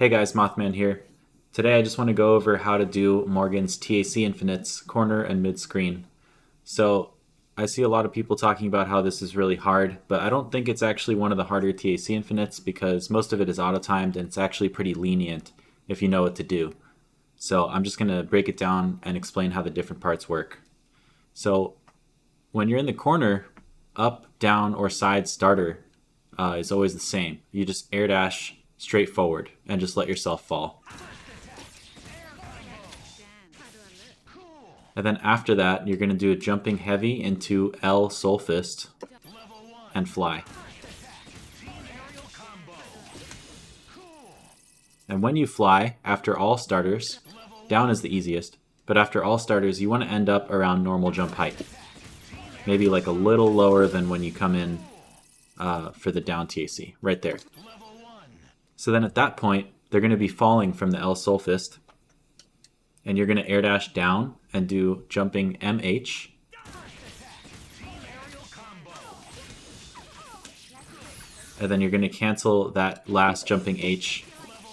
Hey guys, Mothman here. Today I just want to go over how to do Morrigan's TAC Infinites corner and mid screen. So I see a lot of people talking about how this is really hard, but I don't think it's actually one of the harder TAC Infinites because most of it is auto-timed and it's actually pretty lenient if you know what to do. So I'm just going to break it down and explain how the different parts work. So when you're in the corner, up, down, or side starter is always the same. You just air dash straight forward and just let yourself fall. And then after that, you're going to do a jumping heavy into L soul fist and fly. And when you fly, after all starters, down is the easiest, but after all starters, you want to end up around normal jump height. Maybe like a little lower than when you come in for the down TAC, right there. So then at that point, they're going to be falling from the L soul fist, and you're going to air dash down and do jumping MH. And then you're going to cancel that last jumping H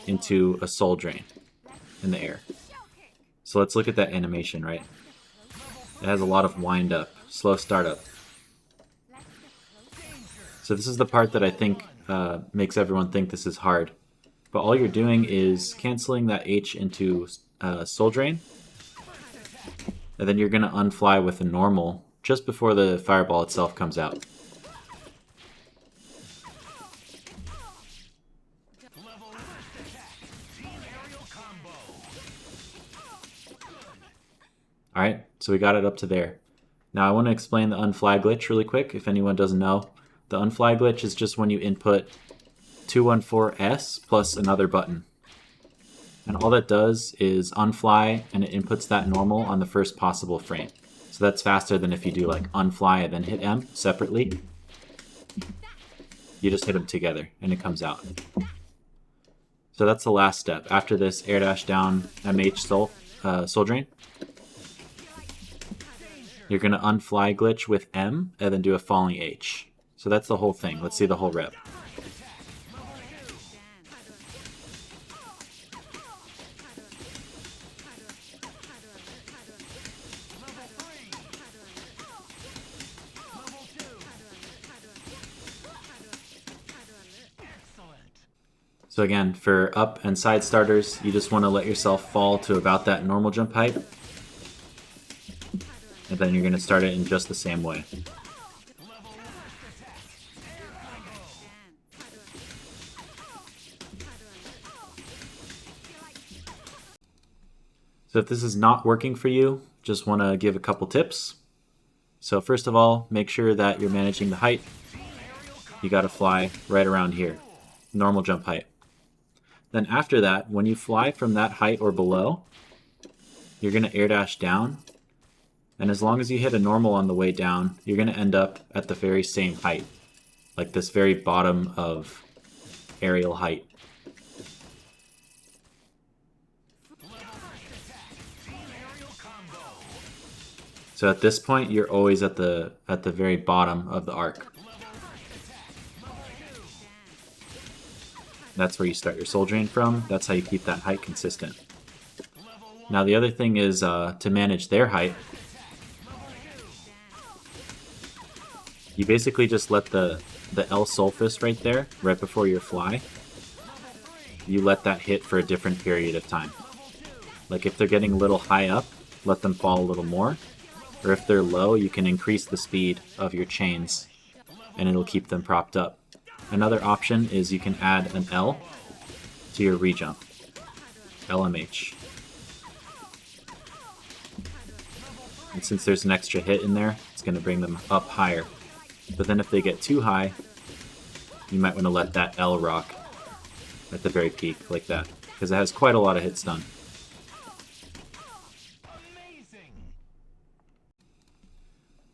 into a soul drain in the air. So let's look at that animation, right? It has a lot of wind up, slow startup. So this is the part that I think makes everyone think this is hard. But all you're doing is canceling that H into soul drain. And then you're going to unfly with a normal just before the fireball itself comes out. Alright, so we got it up to there. Now I want to explain the unfly glitch really quick if anyone doesn't know. The unfly glitch is just when you input 214S plus another button. And all that does is unfly and it inputs that normal on the first possible frame. So that's faster than if you do like unfly and then hit M separately. You just hit them together and it comes out. So that's the last step. After this, air dash down MH soul drain. You're going to unfly glitch with M and then do a falling H. So that's the whole thing. Let's see the whole rep. So again, for up and side starters, you just want to let yourself fall to about that normal jump height. And then you're going to start it in just the same way. So if this is not working for you, just want to give a couple tips. So first of all, make sure that you're managing the height. You got to fly right around here, normal jump height. Then after that, when you fly from that height or below, you're going to air dash down. And as long as you hit a normal on the way down, you're going to end up at the very same height, like this very bottom of aerial height. So at this point, you're always at the very bottom of the arc. That's where you start your soul drain from. That's how you keep that height consistent. Now the other thing is to manage their height. You basically just let the L soul fist right there, right before your fly, you let that hit for a different period of time. Like if they're getting a little high up, let them fall a little more. Or if they're low, you can increase the speed of your chains and it'll keep them propped up. Another option is you can add an L to your rejump, LMH. And since there's an extra hit in there, it's going to bring them up higher. But then if they get too high, you might want to let that L rock at the very peak, like that, because it has quite a lot of hits done.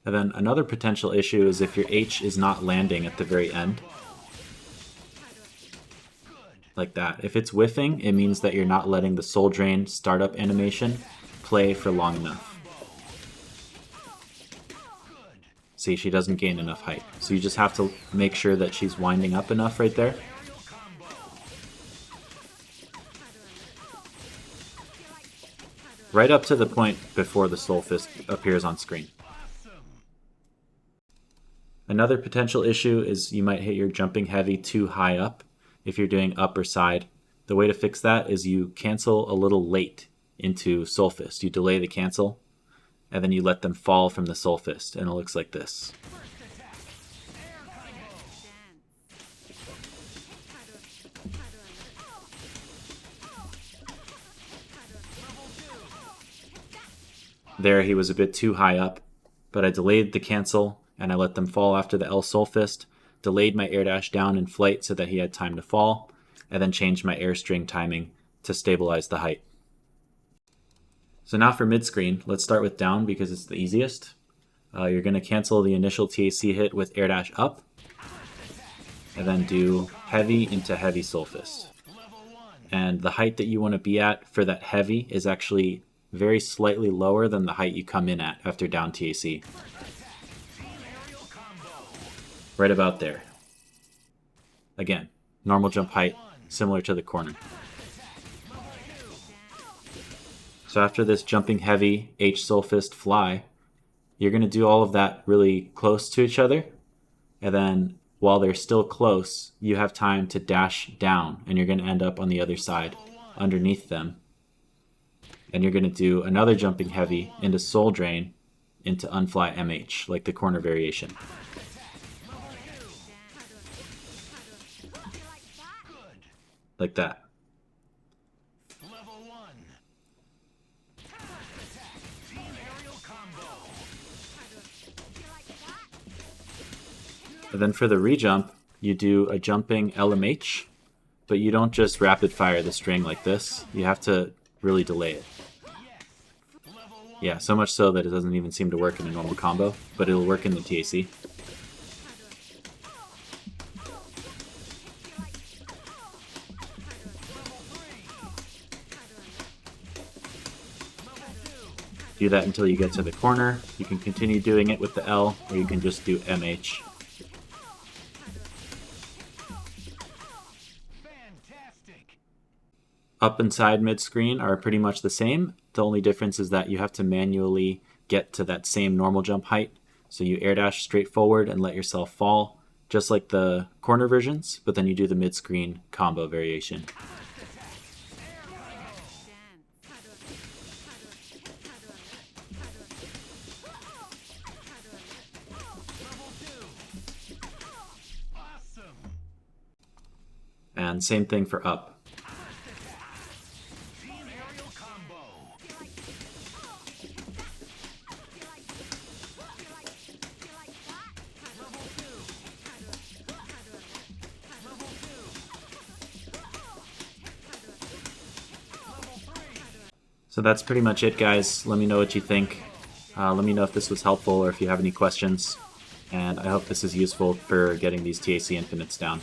And then another potential issue is if your H is not landing at the very end. Like that. If it's whiffing, it means that you're not letting the soul drain startup animation play for long enough. See, she doesn't gain enough height. So you just have to make sure that she's winding up enough right there. right up to the point before the soul fist appears on screen. Another potential issue is you might hit your jumping heavy too high up if you're doing up or side. The way to fix that is you cancel a little late into soul fist. You delay the cancel, and then you let them fall from the soul fist, and it looks like this. There he was a bit too high up, but I delayed the cancel and I let them fall after the L soul fist, delayed my air dash down in flight so that he had time to fall, and then changed my air string timing to stabilize the height. So now for mid-screen, let's start with down because it's the easiest. You're going to cancel the initial TAC hit with air dash up, and then do heavy into heavy soul fist. And the height that you want to be at for that heavy is actually very slightly lower than the height you come in at after down TAC. Right about there. Again, normal jump height, similar to the corner. So after this jumping heavy H soul fist fly, you're going to do all of that really close to each other. And then while they're still close, you have time to dash down and you're going to end up on the other side underneath them. And you're going to do another jumping heavy into soul drain into Unfly MH, like the corner variation. Like that. And then for the rejump, you do a jumping LMH, but you don't just rapid fire the string like this. You have to really delay it. Yeah, so much so that it doesn't even seem to work in a normal combo, but it'll work in the TAC. Do that until you get to the corner. You can continue doing it with the L, or you can just do MH. Up and side mid-screen are pretty much the same. The only difference is that you have to manually get to that same normal jump height. So you air dash straight forward and let yourself fall, just like the corner versions, but then you do the mid-screen combo variation. And same thing for up. So that's pretty much it, guys. Let me know what you think. Let me know if this was helpful or if you have any questions. And I hope this is useful for getting these TAC infinites down.